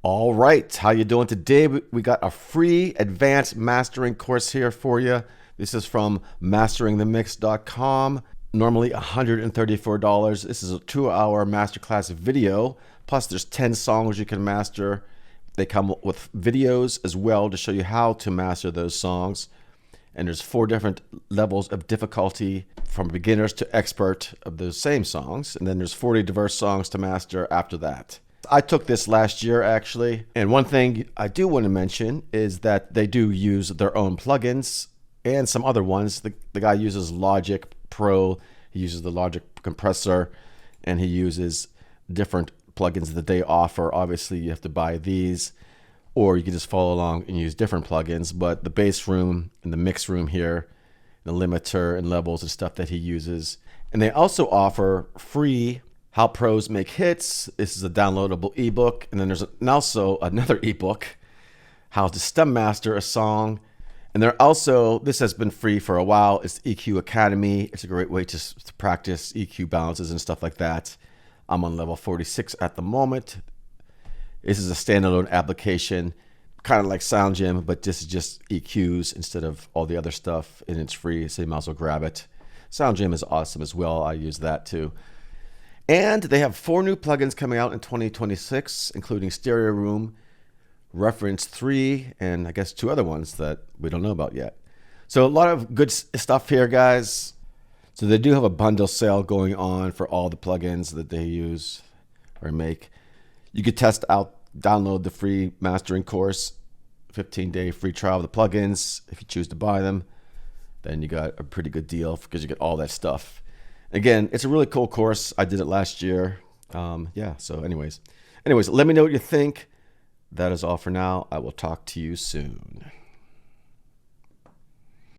All right, how you doing today? We got a free advanced mastering course here for you. This is from masteringthemix.com. Normally $134. This is a 2-hour masterclass video. Plus there's 10 songs you can master. They come with videos as well to show you how to master those songs. And there's 4 different levels of difficulty from beginners to expert of those same songs. And then there's 40 diverse songs to master after that. I took this last year actually, and one thing I do want to mention is that they do use their own plugins and some other ones. The guy uses Logic Pro, he uses the Logic compressor, and he uses different plugins that they offer. Obviously you have to buy these, or you can just follow along and use different plugins, but the bass room and the mix room here, the limiter and levels and stuff that he uses. And they also offer free How Pros Make Hits. This is a downloadable ebook. And then there's also another ebook, How to Stem Master a Song. And they're also, this has been free for a while, it's EQ Academy. It's a great way to practice EQ balances and stuff like that. I'm on level 46 at the moment. This is a standalone application, kind of like Sound Gym, but this is just EQs instead of all the other stuff, and it's free, so you might as well grab it. Sound Gym is awesome as well. I use that too. And they have 4 new plugins coming out in 2026, including Stereo Room, Reference 3, and I guess 2 other ones that we don't know about yet. So a lot of good stuff here, guys. So they do have a bundle sale going on for all the plugins that they use or make. You could test out, download the free mastering course, 15-day free trial of the plugins. If you choose to buy them, then you got a pretty good deal because you get all that stuff. Again, it's a really cool course. I did it last year. Yeah, so anyways, let me know what you think. That is all for now. I will talk to you soon.